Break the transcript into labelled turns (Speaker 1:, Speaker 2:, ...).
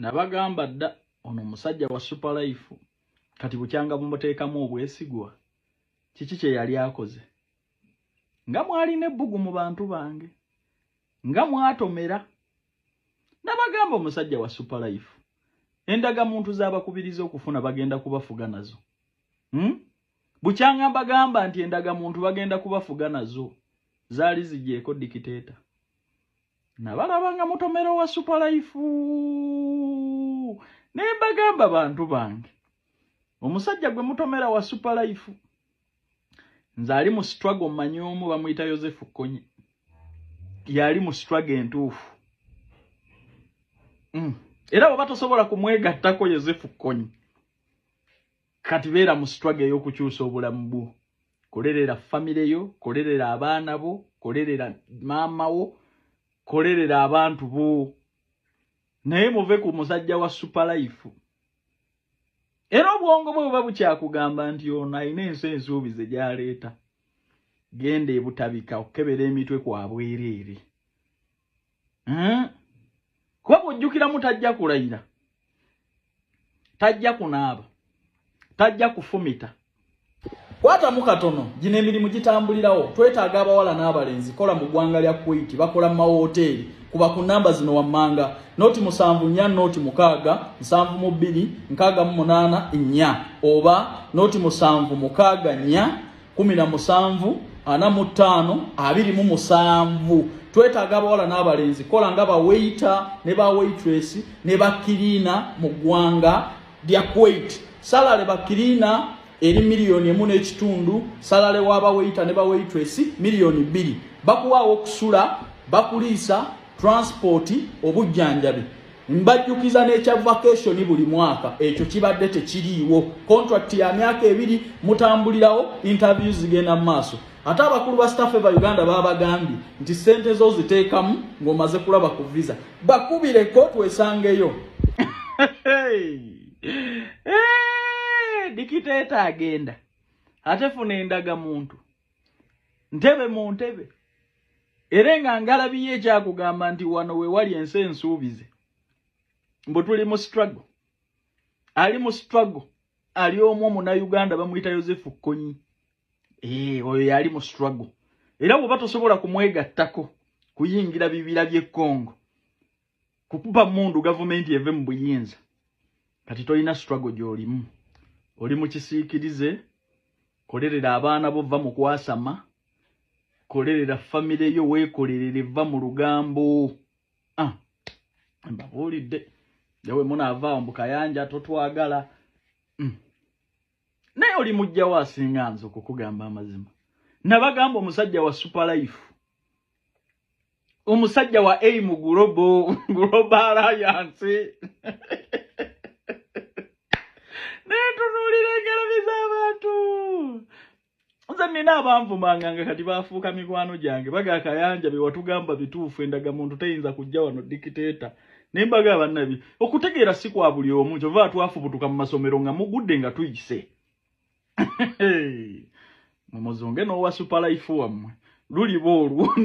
Speaker 1: Nabagamba dda ono musajja wa Super Life kati bukyanga bumuteekamu obwesigwa kiki kye yali akoze nga mwali nebbugu mu bantu bange nga mwatomera. Nabagamba omusajja wa Super Life endaga muntu z'abakubiriza okufuna bagenda kubafuga nazo. Bukyanga bagamba nti endaga muntu bagenda kubafuga nazo zaali zigyeko dikiteeta. Nabalabanga mutomero wa Super Life ne bagamba bantu bange omusajja gwe mutomera wa Super Life nze ali mu struggle manyoomu bamuyita Joseph Konyi yali mu struggle entuufu. Era bwe batosobola kumwegattako Joseph Konyi kati beera mu struggle y'okukyusa obulamu bwo. Kolerera famire yo, kolerera abaana bo, kolerera maama wo, kolerera abantu bo. Naye muve ku musajja wa Super Life. Era obwongo bwe buba bukyakugamba nti ono ayina ensuubize gy'aleeta. Genda ebutabika okukebera emitwe kwa bwereere. Kuba bw'ojjukiramu tajja kulayira, tajja kunaaba, tajja kufumita. Kwatamu katono gino emirimu gitambulirawo. Twetaaga abawala n'abalenzi kola mu ggwanga lya Kuwait bakola mu mawoteeri. Kuba ku namba zino wammanga noti 74 noti 6 72 68 4 oba noti 76 4 17 45 Twetaaga abawala n'abalenzi kola nga ba waiter ne ba waitress ne ba cleaner mu ggwanga lya Kuwait. Salale ba cleaner eri $1.5 salale waba waiter ne ba waitress $2 bakuwaawo okusula bakuliisa transport obujjanjabi. Mbajjukiza n'ekya vacation buli mwaka ekyo kibadde tekiriiwo. Contract ya myaka 2 mutambulirawo, interviews zigenda mu maaso. Ate abakulu ba staff eba Uganda babagambye nti ssente zo ziteekamu ng'omaze kulaba ku visa. Bakubireko twesangeyo. Dikiteeta agenda ate funa endaga muntu ntebe mu ntebe. Era nga ngalabiye ekyakugamba nti wano we wali ensi ensuubize. Mbu tuli mu struggle. Ali mu struggle. Ali omu Omunayuganda bamuyita Joseph Konyi. Oyo yali mu struggle. Era bwe batosobola kumwegattako kuyingira bibira by'e Congo kukuba mundu gavumenti eve mu buyinza. Kati tolina struggle gy'olimu. Oli mu kisiikirize, kolerera abaana bo va mu kwasama, kolerera famire yo weekolerere va mu lugambo. Mbabuulidde yawe munaavaawo mbu Kayanja totwagala. Naye oli mujja wa asinga nze okukugamba amazima. Nabagamba omusajja wa Super Life, omusajja wa AIM Global Alliance netunuulira engalo z'abantu. Nze nina abanvumanga kati baafuuka mikwano gyange baga Kayanja be watugamba bituufu endaga muntu teyinza kujja wano dikiteeta. Ne mbaga bannabi okutegeera si kwa buli omu kyova twafubutuka mu masomero nga mugudde nga tuyise. Mumuzonge n'owa Super Life wammwe luli boolwo.